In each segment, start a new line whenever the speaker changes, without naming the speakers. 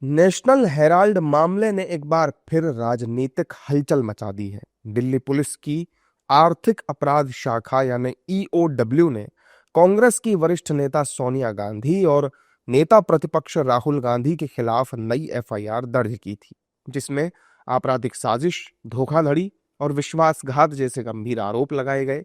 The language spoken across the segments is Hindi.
नेशनल हेराल्ड मामले ने एक बार फिर राजनीतिक हलचल मचा दी है। दिल्ली पुलिस की आर्थिक अपराध शाखा यानी ईओडब्ल्यू ने कांग्रेस की वरिष्ठ नेता सोनिया गांधी और नेता प्रतिपक्ष राहुल गांधी के खिलाफ नई एफआईआर दर्ज की थी, जिसमें आपराधिक साजिश, धोखाधड़ी और विश्वासघात जैसे गंभीर आरोप लगाए गए।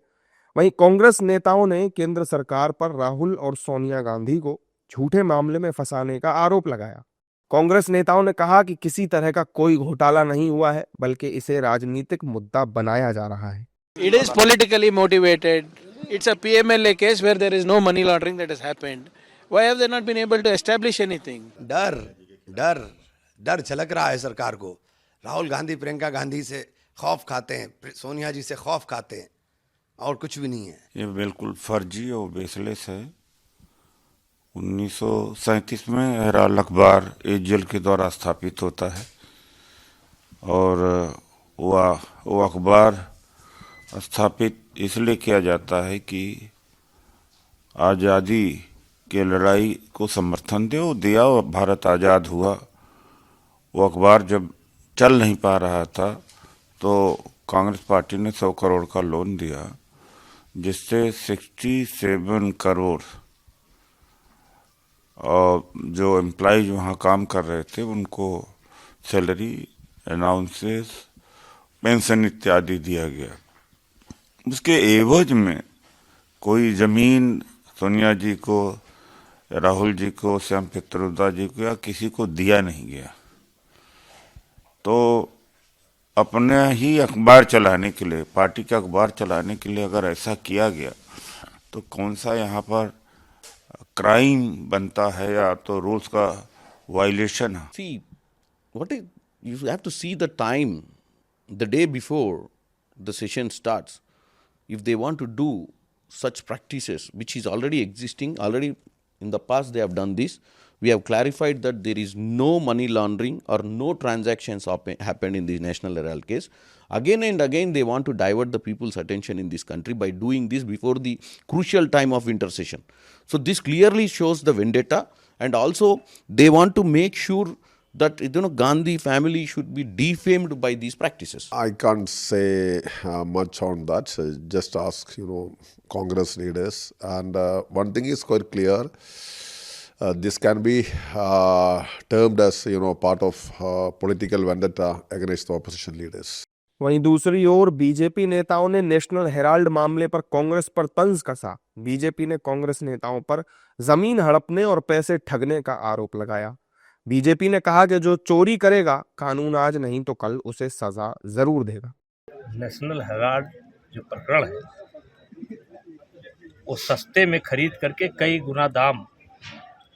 वहीं कांग्रेस नेताओं ने केंद्र सरकार पर राहुल और सोनिया गांधी को झूठे मामले में फंसाने का आरोप लगाया। कांग्रेस नेताओं ने कहा कि किसी तरह का कोई घोटाला नहीं हुआ है, बल्कि इसे राजनीतिक मुद्दा बनाया जा रहा है।
It is politically motivated. It's a PMLA case where there is no money laundering that has happened. Why have they not been able to establish anything?
डर डर डर झलक रहा है सरकार को। राहुल गांधी प्रियंका गांधी से खौफ खाते हैं, सोनिया जी से खौफ खाते हैं, और कुछ भी नहीं है।
ये बिल्कुल फर्जी और बेसलेस है। 1937 में हेराल्ड अखबार एजेल के द्वारा स्थापित होता है और वो अखबार स्थापित इसलिए किया जाता है कि आज़ादी के लड़ाई को समर्थन दिया और भारत आज़ाद हुआ। वो अखबार जब चल नहीं पा रहा था तो कांग्रेस पार्टी ने 100 करोड़ का लोन दिया, जिससे 67 करोड़ और जो एम्प्लॉइज वहाँ काम कर रहे थे उनको सैलरी, अनाउंसेस, पेंशन इत्यादि दिया गया। उसके एवज में कोई जमीन सोनिया जी को, राहुल जी को, श्याम पित्रोदा जी को या किसी को दिया नहीं गया। तो अपने ही अखबार चलाने के लिए, पार्टी का अखबार चलाने के लिए अगर ऐसा किया गया तो कौन सा यहाँ पर क्राइम बनता है या तो रूल्स का वायलेशन है।
See, you have to see the time, the day before the session starts. If they want to do such practices, which is already existing, already in the past they have done this. We have clarified that there is no money laundering or no transactions happened in the National Herald case. Again and again they want to divert the people's attention in this country by doing this before the crucial time of intersession. So this clearly shows the vendetta, and also they want to make sure that Gandhi family should be defamed by these practices.
I can't say much on that. So just ask Congress leaders. And one thing is quite clear. This can be termed as part of political vendetta against the opposition leaders.
वहीं दूसरी ओर बीजेपी नेताओं ने नेशनल हेराल्ड मामले पर कांग्रेस पर तंज कसा। बीजेपी ने कांग्रेस नेताओं पर जमीन हड़पने और पैसे ठगने का आरोप लगाया। बीजेपी ने कहा कि जो चोरी करेगा, कानून आज नहीं तो कल उसे सजा जरूर देगा।
नेशनल हेराल्ड जो प्रकरण है वो सस्ते में खरीद करके कई गुना दाम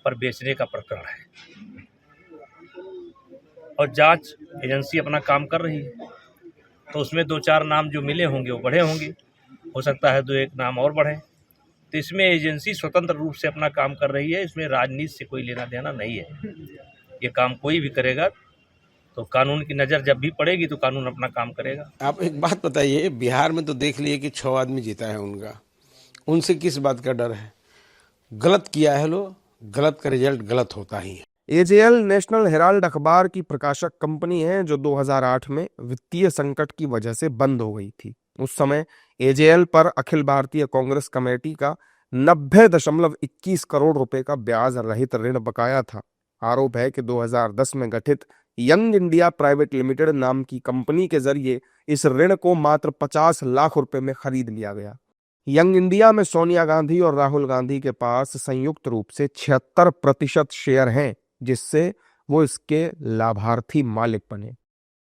पर बेचने का प्रकरण है, और जांच एजेंसी अपना काम कर रही है। तो उसमें 2-4 नाम जो मिले होंगे वो बढ़े होंगे, हो सकता है 2-1 नाम और बढ़े। तो इसमें एजेंसी स्वतंत्र रूप से अपना काम कर रही है, इसमें राजनीति से कोई लेना देना नहीं है। ये काम कोई भी करेगा तो कानून की नज़र जब भी पड़ेगी तो कानून अपना काम करेगा।
आप एक बात बताइए, बिहार में तो देख लिए कि 6 आदमी जीता है उनका, उनसे किस बात का डर है? गलत किया है लो, गलत का रिजल्ट गलत होता ही है।
एजेएल नेशनल हेराल्ड अखबार की प्रकाशक कंपनी है जो 2008 में वित्तीय संकट की वजह से बंद हो गई थी। उस समय एजेएल पर अखिल भारतीय कांग्रेस कमेटी का 90.21 करोड़ रुपए का ब्याज रहित ऋण बकाया था। आरोप है कि 2010 में गठित यंग इंडिया प्राइवेट लिमिटेड नाम की कंपनी के जरिए इस ऋण को मात्र 50 लाख रुपए में खरीद लिया गया। यंग इंडिया में सोनिया गांधी और राहुल गांधी के पास संयुक्त रूप से 76% शेयर हैं, जिससे वो इसके लाभार्थी मालिक बने।